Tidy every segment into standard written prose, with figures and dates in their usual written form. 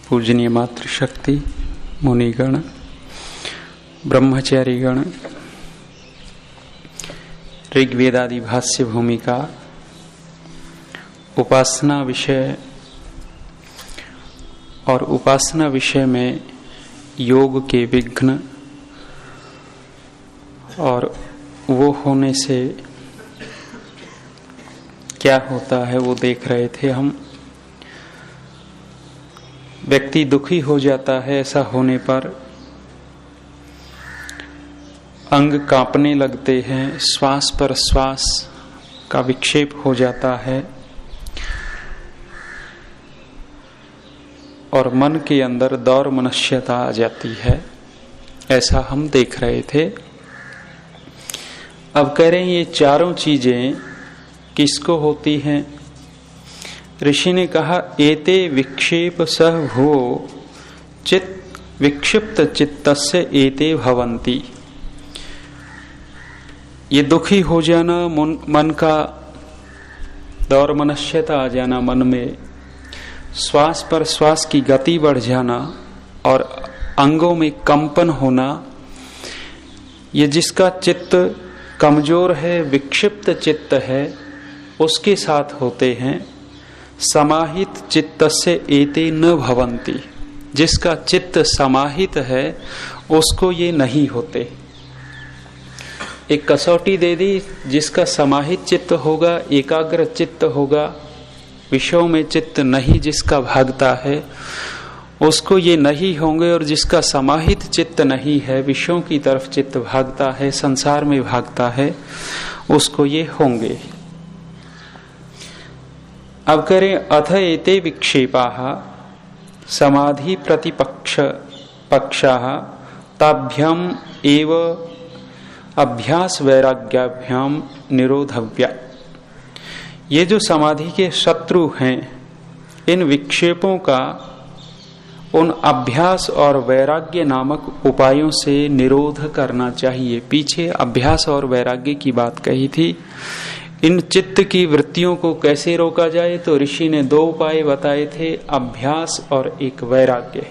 पूजनीय मातृशक्ति, मुनिगण, ब्रह्मचारीगण, ऋग्वेदादि भाष्य भूमिका, उपासना विषय और उपासना विषय में योग के विघ्न और वो होने से क्या होता है वो देख रहे थे हम। व्यक्ति दुखी हो जाता है, ऐसा होने पर अंग कांपने लगते हैं, श्वास पर श्वास का विक्षेप हो जाता है और मन के अंदर दौर मनुष्यता आ जाती है, ऐसा हम देख रहे थे। अब कह रहे हैं ये चारों चीजें किसको होती हैं? ऋषि ने कहा एते विक्षेप सह भो चित्त विक्षिप्त चित्तस्य एते भवन्ति। ये दुखी हो जाना, मन का दौर मनुष्यता आ जाना, मन में श्वास पर श्वास की गति बढ़ जाना और अंगों में कंपन होना, ये जिसका चित्त कमजोर है, विक्षिप्त चित्त है, उसके साथ होते हैं। समाहित चित्तस्य एते न भवन्ति। जिसका चित्त समाहित है उसको ये नहीं होते। एक कसौटी दे दी, जिसका समाहित चित्त होगा, एकाग्र चित्त होगा, विषयों में चित्त नहीं जिसका भागता है उसको ये नहीं होंगे, और जिसका समाहित चित्त नहीं है, विषयों की तरफ चित्त भागता है, संसार में भागता है, उसको ये होंगे। अब करें अथ एते विक्षेपाः समाधि प्रतिपक्ष पक्षाः ताभ्याम एव अभ्यास वैराग्याभ्याम निरोधव्या। ये जो समाधि के शत्रु हैं, इन विक्षेपों का उन अभ्यास और वैराग्य नामक उपायों से निरोध करना चाहिए। पीछे अभ्यास और वैराग्य की बात कही थी। इन चित्त की वृत्तियों को कैसे रोका जाए, तो ऋषि ने दो उपाय बताए थे, अभ्यास और एक वैराग्य।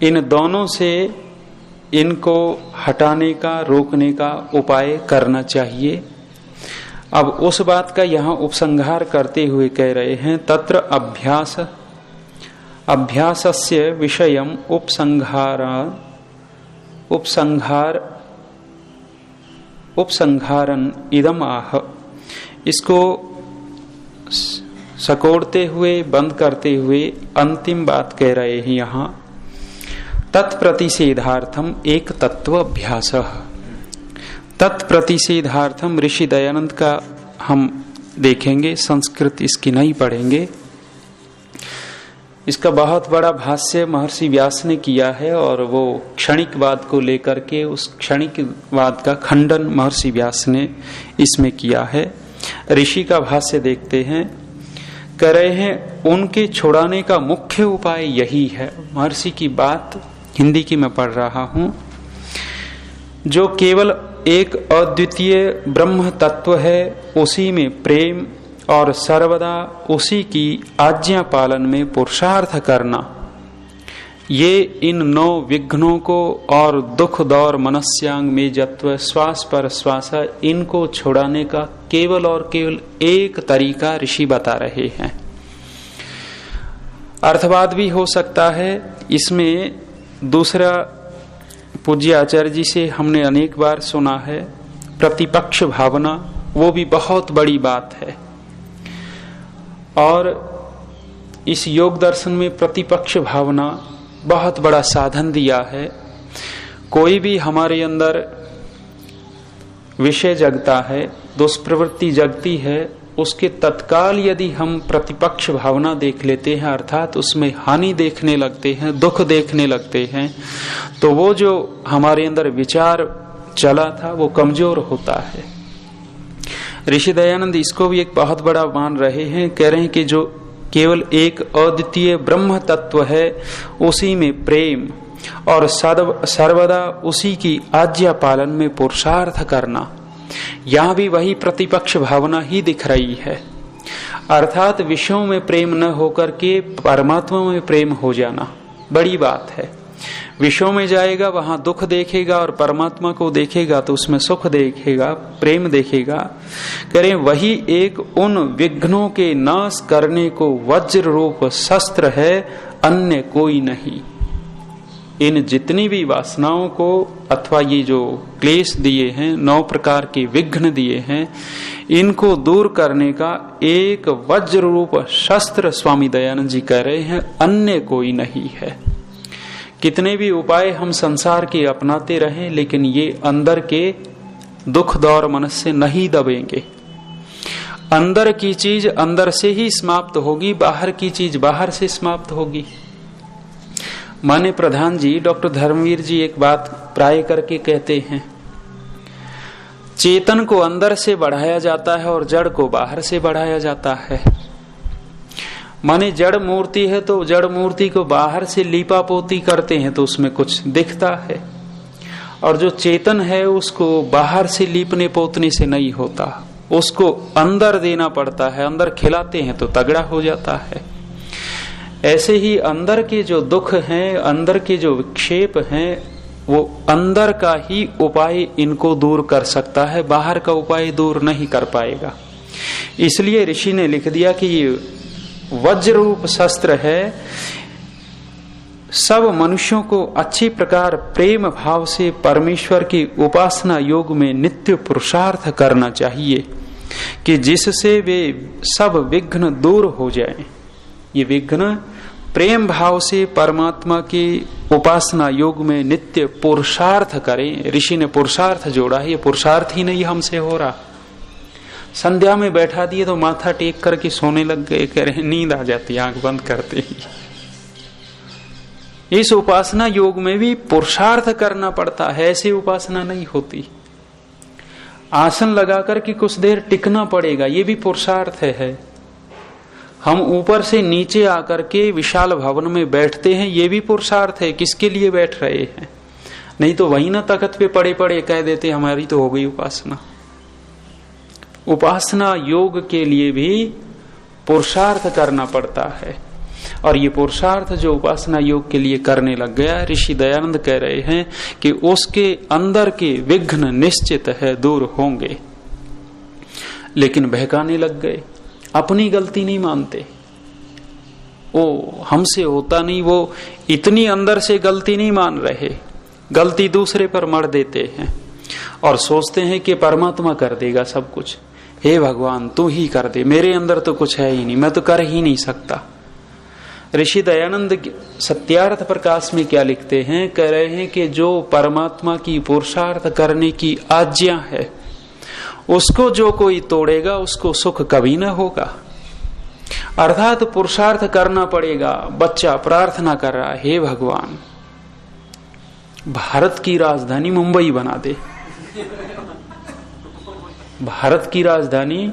इन दोनों से इनको हटाने का, रोकने का उपाय करना चाहिए। अब उस बात का यहाँ उपसंहार करते हुए कह रहे हैं तत्र अभ्यासस्य विषयम उपसंहारन इदम आह। इसको सकोड़ते हुए, बंद करते हुए अंतिम बात कह रहे हैं यहाँ, तत्प्रतिषेधार्थम एक तत्व अभ्यास। तत्प्रतिषेधार्थम ऋषि दयानंद का हम देखेंगे, संस्कृत इसकी नहीं पढ़ेंगे। इसका बहुत बड़ा भाष्य महर्षि व्यास ने किया है और वो क्षणिकवाद को लेकर के उस क्षणिकवाद का खंडन महर्षि व्यास ने इसमें किया है। ऋषि का भाष्य देखते हैं, कह रहे हैं उनके छुड़ाने का मुख्य उपाय यही है। महर्षि की बात हिंदी की मैं पढ़ रहा हूं। जो केवल एक अद्वितीय ब्रह्म तत्व है, उसी में प्रेम और सर्वदा उसी की आज्ञा पालन में पुरुषार्थ करना, ये इन 9 विघ्नों को और दुख दौर मनस्यांग में जत्व श्वास पर श्वास, इनको छुड़ाने का केवल और केवल एक तरीका ऋषि बता रहे हैं। अर्थवाद भी हो सकता है इसमें। दूसरा पूज्य आचार्य जी से हमने अनेक बार सुना है प्रतिपक्ष भावना, वो भी बहुत बड़ी बात है। और इस योग दर्शन में प्रतिपक्ष भावना बहुत बड़ा साधन दिया है। कोई भी हमारे अंदर विषय जगता है, दुष्प्रवृत्ति जगती है, उसके तत्काल यदि हम प्रतिपक्ष भावना देख लेते हैं, अर्थात उसमें हानि देखने लगते हैं, दुख देखने लगते हैं, तो वो जो हमारे अंदर विचार चला था वो कमजोर होता है। ऋषि दयानंद इसको भी एक बहुत बड़ा मान रहे हैं। कह रहे हैं कि जो केवल एक अद्वितीय ब्रह्म तत्व है, उसी में प्रेम और सर्वदा उसी की आज्ञा पालन में पुरुषार्थ करना, यहां भी वही प्रतिपक्ष भावना ही दिख रही है। अर्थात विषयों में प्रेम न होकर के परमात्मा में प्रेम हो जाना बड़ी बात है। विषयों में जाएगा वहां दुख देखेगा और परमात्मा को देखेगा तो उसमें सुख देखेगा, प्रेम देखेगा। करें वही एक उन विघ्नों के नाश करने को वज्र रूप शस्त्र है, अन्य कोई नहीं। इन जितनी भी वासनाओं को अथवा ये जो क्लेश दिए हैं, 9 प्रकार के विघ्न दिए हैं, इनको दूर करने का एक वज्र रूप शस्त्र स्वामी दयानंद जी कह रहे हैं, अन्य कोई नहीं है। कितने भी उपाय हम संसार के अपनाते रहें, लेकिन ये अंदर के दुख दौर मन से नहीं दबेंगे। अंदर की चीज अंदर से ही समाप्त होगी, बाहर की चीज बाहर से समाप्त होगी। माने प्रधान जी डॉक्टर धर्मवीर जी एक बात प्राय करके कहते हैं, चेतन को अंदर से बढ़ाया जाता है और जड़ को बाहर से बढ़ाया जाता है। माने जड़ मूर्ति है तो जड़ मूर्ति को बाहर से लीपा पोती करते हैं तो उसमें कुछ दिखता है, और जो चेतन है उसको बाहर से लीपने पोतने से नहीं होता, उसको अंदर देना पड़ता है। अंदर खिलाते हैं तो तगड़ा हो जाता है। ऐसे ही अंदर के जो दुख हैं, अंदर के जो विक्षेप हैं, वो अंदर का ही उपाय इनको दूर कर सकता है, बाहर का उपाय दूर नहीं कर पाएगा। इसलिए ऋषि ने लिख दिया कि ये वज्र रूप शस्त्र है। सब मनुष्यों को अच्छी प्रकार प्रेम भाव से परमेश्वर की उपासना योग में नित्य पुरुषार्थ करना चाहिए कि जिससे वे सब विघ्न दूर हो जाएं। ये विघ्न प्रेम भाव से परमात्मा की उपासना योग में नित्य पुरुषार्थ करें। ऋषि ने पुरुषार्थ जोड़ा है, ये पुरुषार्थ ही नहीं हमसे हो रहा। संध्या में बैठा दिए तो माथा टेक करके सोने लग गए, कह रहे नींद आ जाती आंख बंद करते ही। इस उपासना योग में भी पुरुषार्थ करना पड़ता है, ऐसी उपासना नहीं होती। आसन लगा करके कुछ देर टिकना पड़ेगा, ये भी पुरुषार्थ है। हम ऊपर से नीचे आकर के विशाल भवन में बैठते हैं, ये भी पुरुषार्थ है। किसके लिए बैठ रहे हैं? नहीं तो वही ना तख्त पे पड़े पड़े कह देते हमारी तो हो गई उपासना। उपासना योग के लिए भी पुरुषार्थ करना पड़ता है, और ये पुरुषार्थ जो उपासना योग के लिए करने लग गया, ऋषि दयानंद कह रहे हैं कि उसके अंदर के विघ्न निश्चित है दूर होंगे। लेकिन बहकाने लग गए, अपनी गलती नहीं मानते। वो हमसे होता नहीं, वो इतनी अंदर से गलती नहीं मान रहे, गलती दूसरे पर मर देते हैं और सोचते हैं कि परमात्मा कर देगा सब कुछ। हे भगवान तू ही कर दे, मेरे अंदर तो कुछ है ही नहीं, मैं तो कर ही नहीं सकता। ऋषि दयानंद सत्यार्थ प्रकाश में क्या लिखते हैं? कह रहे हैं कि जो परमात्मा की पुरुषार्थ करने की आज्ञा है उसको जो कोई तोड़ेगा उसको सुख कभी न होगा। अर्थात पुरुषार्थ करना पड़ेगा। बच्चा प्रार्थना कर रहा है, हे भगवान भारत की राजधानी मुंबई बना दे। भारत की राजधानी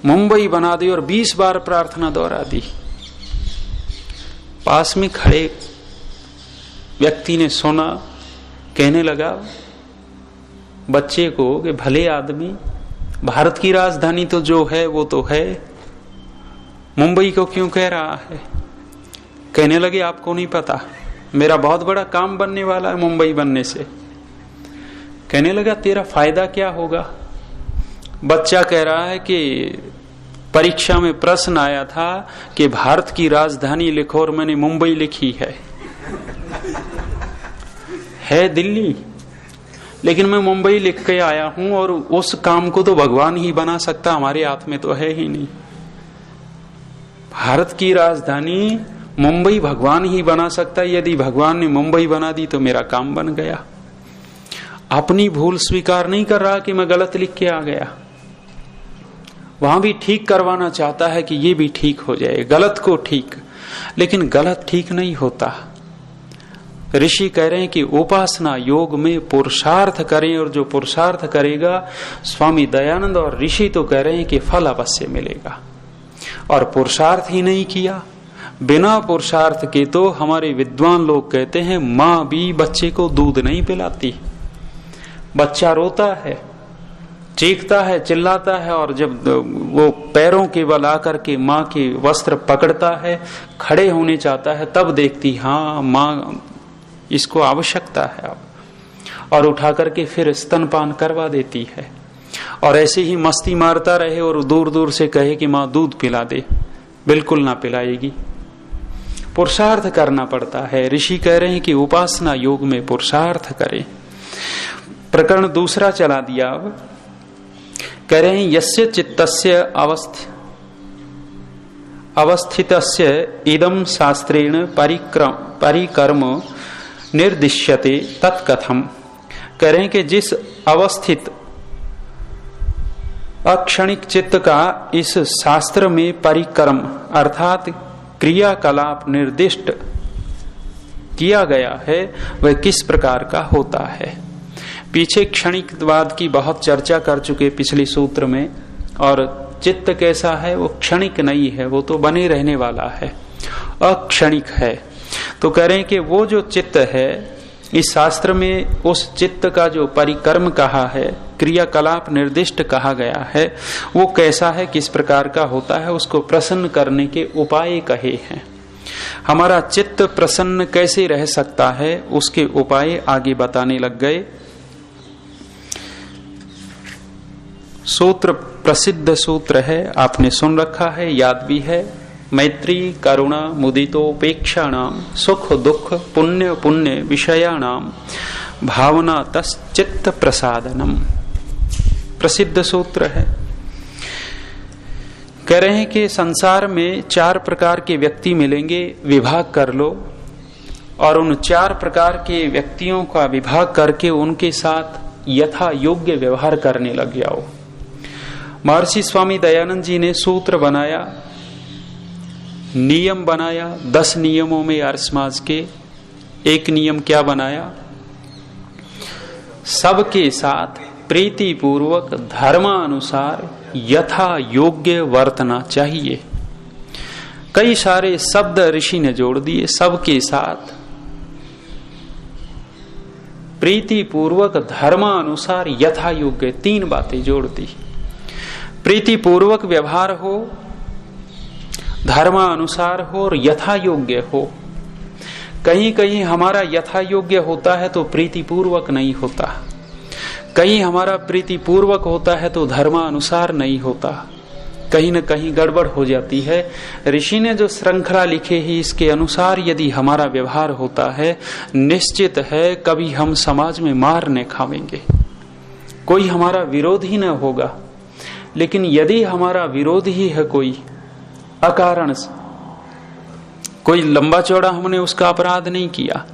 मुंबई बना दे, और 20 बार प्रार्थना दोहरा दी। पास में खड़े व्यक्ति ने सुना, कहने लगा बच्चे को कि भले आदमी, भारत की राजधानी तो जो है वो तो है, मुंबई को क्यों कह रहा है? कहने लगे आपको नहीं पता, मेरा बहुत बड़ा काम बनने वाला है मुंबई बनने से। कहने लगा तेरा फायदा क्या होगा? बच्चा कह रहा है कि परीक्षा में प्रश्न आया था कि भारत की राजधानी लिखो और मैंने मुंबई लिखी है दिल्ली, लेकिन मैं मुंबई लिख के आया हूं, और उस काम को तो भगवान ही बना सकता, हमारे हाथ में तो है ही नहीं। भारत की राजधानी मुंबई भगवान ही बना सकता है, यदि भगवान ने मुंबई बना दी तो मेरा काम बन गया। अपनी भूल स्वीकार नहीं कर रहा कि मैं गलत लिख के आ गया, वहां भी ठीक करवाना चाहता है कि ये भी ठीक हो जाए, गलत को ठीक, लेकिन गलत ठीक नहीं होता। ऋषि कह रहे हैं कि उपासना योग में पुरुषार्थ करें, और जो पुरुषार्थ करेगा, स्वामी दयानंद और ऋषि तो कह रहे हैं कि फल अवश्य मिलेगा। और पुरुषार्थ ही नहीं किया, बिना पुरुषार्थ के तो हमारे विद्वान लोग कहते हैं माँ भी बच्चे को दूध नहीं पिलाती। बच्चा रोता है, चीखता है, चिल्लाता है, और जब वो पैरों के बल आकर के माँ के वस्त्र पकड़ता है, खड़े होने चाहता है, तब देखती हाँ माँ इसको आवश्यकता है अब, और उठा करके फिर स्तनपान करवा देती है। और ऐसे ही मस्ती मारता रहे और दूर दूर से कहे कि माँ दूध पिला दे, बिल्कुल ना पिलाएगी। पुरुषार्थ करना पड़ता है। ऋषि कह रहे हैं कि उपासना योग में पुरुषार्थ करें। प्रकरण दूसरा चला दिया। अब कह रहे हैं यस्य चित्तस्य अवस्थितस्य इदं शास्त्रेण परिकर्म निर्दिश्यते तत्कथम। कह रहे हैं कि जिस अवस्थित अक्षणिक चित्त का इस शास्त्र में परिकर्म अर्थात क्रियाकलाप निर्दिष्ट किया गया है, वह किस प्रकार का होता है। पीछे क्षणिकवाद की बहुत चर्चा कर चुके पिछले सूत्र में, और चित्त कैसा है, वो क्षणिक नहीं है, वो तो बने रहने वाला है, अक्षणिक है। तो कह रहे हैं कि वो जो चित्त है, इस शास्त्र में उस चित्त का जो परिकर्म कहा है, क्रियाकलाप निर्दिष्ट कहा गया है, वो कैसा है, किस प्रकार का होता है, उसको प्रसन्न करने के उपाय कहे हैं। हमारा चित्त प्रसन्न कैसे रह सकता है, उसके उपाय आगे बताने लग गए। सूत्र प्रसिद्ध सूत्र है, आपने सुन रखा है, याद भी है। मैत्री करुणा मुदितोपेक्षाणाम सुख दुख पुण्य पुण्य विषयाणाम भावना तश्चित्त प्रसादनम। प्रसिद्ध सूत्र है। कह रहे हैं कि संसार में 4 प्रकार के व्यक्ति मिलेंगे, विभाग कर लो, और उन 4 प्रकार के व्यक्तियों का विभाग करके उनके साथ यथा योग्य व्यवहार करने लग जाओ। महर्षि स्वामी दयानंद जी ने सूत्र बनाया, नियम बनाया। 10 नियमों में आर्य समाज के एक नियम क्या बनाया, सबके साथ प्रीति पूर्वक धर्मानुसार यथा योग्य वर्तना चाहिए। कई सारे शब्द ऋषि ने जोड़ दिए, सबके साथ प्रीति पूर्वक धर्मानुसार यथा योग्य, 3 बातें जोड़ दी। प्रीति पूर्वक व्यवहार हो, धर्मानुसार हो और यथा योग्य हो। कहीं कहीं हमारा यथा योग्य होता है तो प्रीति पूर्वक नहीं होता, कहीं हमारा प्रीति पूर्वक होता है तो धर्मानुसार नहीं होता, कहीं न कहीं गड़बड़ हो जाती है। ऋषि ने जो श्रृंखला लिखे ही इसके अनुसार यदि हमारा व्यवहार होता है, निश्चित है कभी हम समाज में मार न खावेंगे, कोई हमारा विरोध ही न होगा। लेकिन यदि हमारा विरोध ही है कोई अकारण से, कोई लंबा चौड़ा हमने उसका अपराध नहीं किया,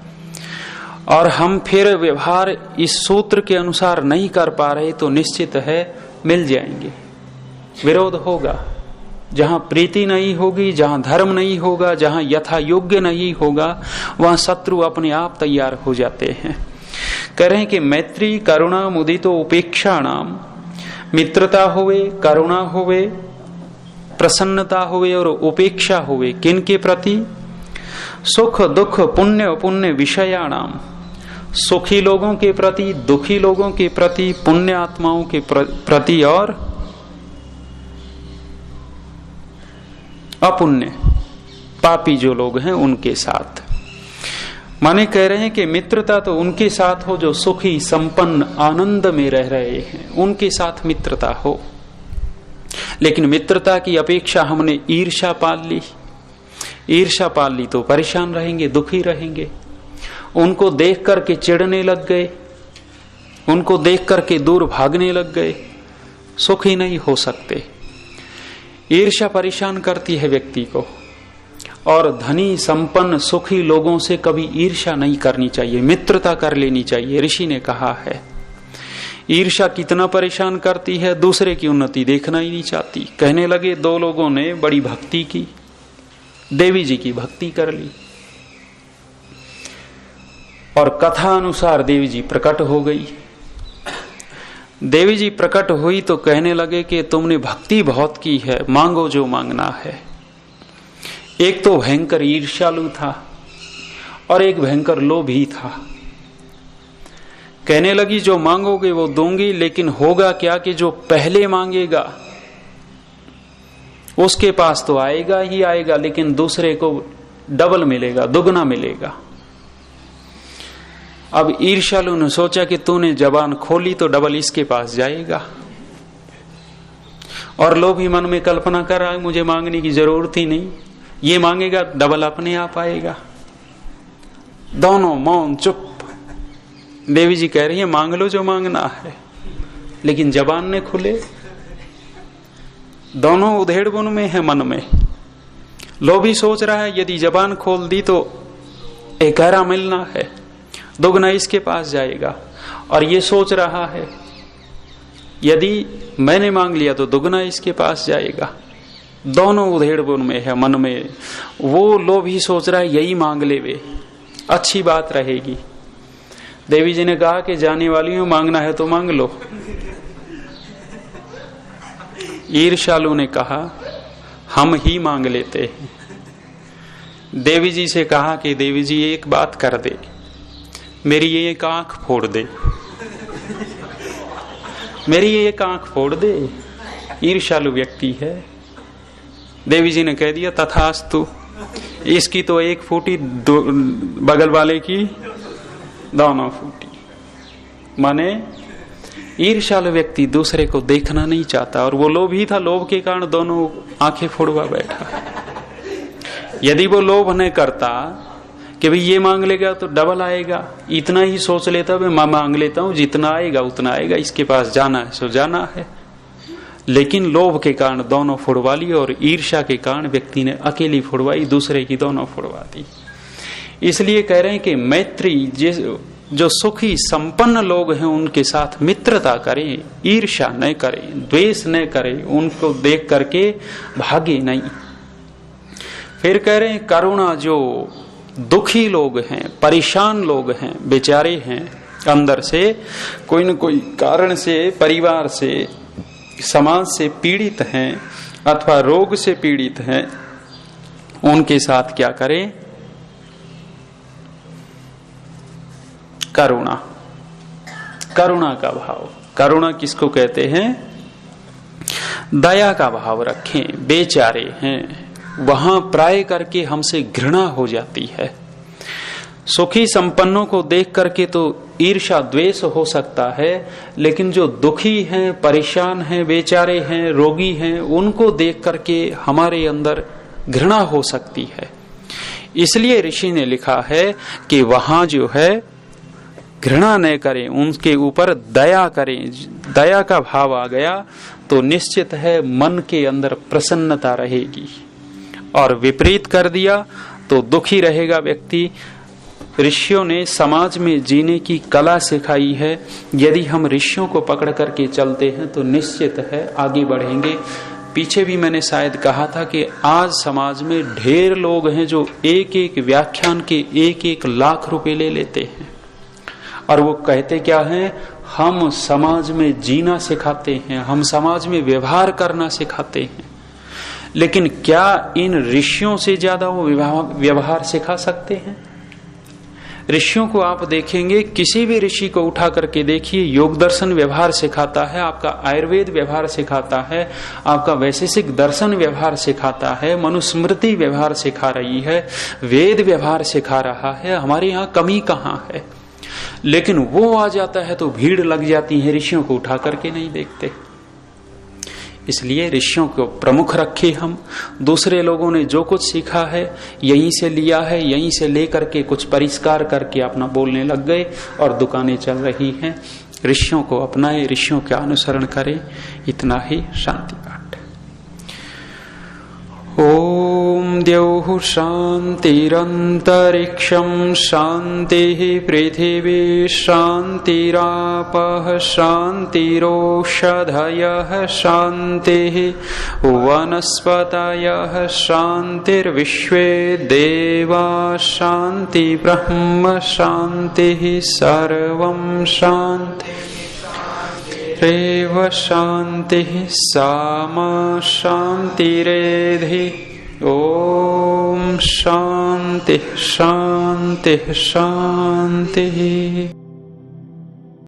और हम फिर व्यवहार इस सूत्र के अनुसार नहीं कर पा रहे, तो निश्चित है मिल जाएंगे, विरोध होगा। जहां प्रीति नहीं होगी, जहां धर्म नहीं होगा, जहां यथा योग्य नहीं होगा, वहां शत्रु अपने आप तैयार हो जाते हैं। कह रहे हैं कि मैत्री करुणा मुदितो उपेक्षा नाम, मित्रता होवे, करुणा होवे, प्रसन्नता हुए और उपेक्षा हुए, किन के प्रति, सुख दुख पुण्य पुण्य विषयाणाम, सुखी लोगों के प्रति, दुखी लोगों के प्रति, पुण्य आत्माओं के प्रति और अपुण्य पापी जो लोग हैं उनके साथ। माने कह रहे हैं कि मित्रता तो उनके साथ हो जो सुखी संपन्न आनंद में रह रहे हैं, उनके साथ मित्रता हो। लेकिन मित्रता की अपेक्षा हमने ईर्ष्या पाल ली, ईर्ष्या पाल ली तो परेशान रहेंगे, दुखी रहेंगे। उनको देख करके चिढ़ने लग गए, उनको देख करके दूर भागने लग गए, सुखी नहीं हो सकते। ईर्ष्या परेशान करती है व्यक्ति को, और धनी संपन्न सुखी लोगों से कभी ईर्ष्या नहीं करनी चाहिए, मित्रता कर लेनी चाहिए। ऋषि ने कहा है ईर्ष्या कितना परेशान करती है, दूसरे की उन्नति देखना ही नहीं चाहती। कहने लगे 2 लोगों ने बड़ी भक्ति की, देवी जी की भक्ति कर ली, और कथा अनुसार देवी जी प्रकट हो गई। देवी जी प्रकट हुई तो कहने लगे कि तुमने भक्ति बहुत की है, मांगो जो मांगना है। एक तो भयंकर ईर्ष्यालु था और एक भयंकर लोभी था। कहने लगी जो मांगोगे वो दूंगी, लेकिन होगा क्या कि जो पहले मांगेगा उसके पास तो आएगा ही आएगा, लेकिन दूसरे को डबल मिलेगा, दुगना मिलेगा। अब ईर्ष्यालु ने सोचा कि तूने जबान खोली तो डबल इसके पास जाएगा, और लोभी मन में कल्पना कर रहा है मुझे मांगने की जरूरत ही नहीं, ये मांगेगा डबल अपने आप आएगा। दोनों मौन चुप। देवी जी कह रही है मांग लो जो मांगना है, लेकिन जबान ने खुले। दोनों उधेड़ बुन में है मन में। लोभी सोच रहा है यदि जबान खोल दी तो एक गहरा मिलना है, दुगना इसके पास जाएगा, और ये सोच रहा है यदि मैंने मांग लिया तो दुगना इसके पास जाएगा। दोनों उधेड़ बुन में है मन में। वो लोभी सोच रहा है यही मांग ले वे, अच्छी बात रहेगी। देवी जी ने कहा कि जाने वाली हूं, मांगना है तो मांग लो। ईर्ष्यालु ने कहा हम ही मांग लेते हैं। देवी जी से कहा कि देवी जी एक बात कर दे, मेरी ये एक आंख फोड़ दे, मेरी ये एक आंख फोड़ दे। ईर्ष्यालु व्यक्ति है। देवी जी ने कह दिया तथास्तु। इसकी तो एक फूटी, बगल वाले की दोनों फूटी। माने ईर्ष्यालु व्यक्ति दूसरे को देखना नहीं चाहता, और वो लोभ ही था, लोभ के कारण दोनों आंखें फोड़वा बैठा। यदि वो लोभ नहीं करता कि भाई ये मांग लेगा तो डबल आएगा, इतना ही सोच लेता मैं मांग लेता हूं, जितना आएगा उतना आएगा, इसके पास जाना है सो जाना है। लेकिन लोभ के कारण दोनों फुड़वा ली, और ईर्ष्या के कारण व्यक्ति ने अकेली फुड़वाई, दूसरे की दोनों फुड़वा दी। इसलिए कह रहे हैं कि मैत्री, जो सुखी संपन्न लोग हैं उनके साथ मित्रता करें, ईर्ष्या न करें, द्वेष न करें, उनको देख करके भागे नहीं। फिर कह रहे हैं करुणा, जो दुखी लोग हैं, परेशान लोग हैं, बेचारे हैं, अंदर से कोई न कोई कारण से, परिवार से, समाज से पीड़ित हैं अथवा रोग से पीड़ित हैं, उनके साथ क्या करें? करुणा। करुणा का भाव। करुणा किसको कहते हैं? दया का भाव रखें। बेचारे हैं, वहां प्राय करके हमसे घृणा हो जाती है। सुखी संपन्नों को देख करके तो ईर्ष्या द्वेष हो सकता है, लेकिन जो दुखी हैं, परेशान हैं, बेचारे हैं, रोगी हैं, उनको देख करके हमारे अंदर घृणा हो सकती है। इसलिए ऋषि ने लिखा है कि वहां जो है घृणा न करें, उनके ऊपर दया करें। दया का भाव आ गया तो निश्चित है मन के अंदर प्रसन्नता रहेगी, और विपरीत कर दिया तो दुखी रहेगा व्यक्ति। ऋषियों ने समाज में जीने की कला सिखाई है। यदि हम ऋषियों को पकड़ करके चलते हैं तो निश्चित है आगे बढ़ेंगे। पीछे भी मैंने शायद कहा था कि आज समाज में ढेर लोग हैं जो एक एक व्याख्यान के 1-1 लाख रुपए ले लेते हैं, और वो कहते क्या हैं? हम समाज में जीना सिखाते हैं, हम समाज में व्यवहार करना सिखाते हैं। लेकिन क्या इन ऋषियों से ज्यादा वो व्यवहार सिखा सकते हैं? ऋषियों को आप देखेंगे, किसी भी ऋषि को उठा करके देखिए, योग दर्शन व्यवहार सिखाता है, आपका आयुर्वेद व्यवहार सिखाता है, आपका वैशेषिक दर्शन व्यवहार सिखाता है, मनुस्मृति व्यवहार सिखा रही है, वेद व्यवहार सिखा रहा है। हमारे यहाँ कमी कहाँ है? लेकिन वो आ जाता है तो भीड़ लग जाती है, ऋषियों को उठा करके नहीं देखते। इसलिए ऋषियों को प्रमुख रखे हम। दूसरे लोगों ने जो कुछ सीखा है यहीं से लिया है, यहीं से लेकर के कुछ परिष्कार करके अपना बोलने लग गए और दुकानें चल रही हैं। ऋषियों को अपनाए, ऋषियों का अनुसरण करें। इतना ही। शांति पाठ। ओम द्यौः शान्तिरन्तरिक्षं शान्तिः पृथिवी शान्तिरापः शान्तिरोषधयः शान्तिः वनस्पतयः शान्तिर्विश्वे देवा शान्ति ब्रह्म शान्तिः सर्वं शान्ति रेव शान्तिः सामा शान्तिरेधि। ओम शान्तिः शान्तिः शान्तिः।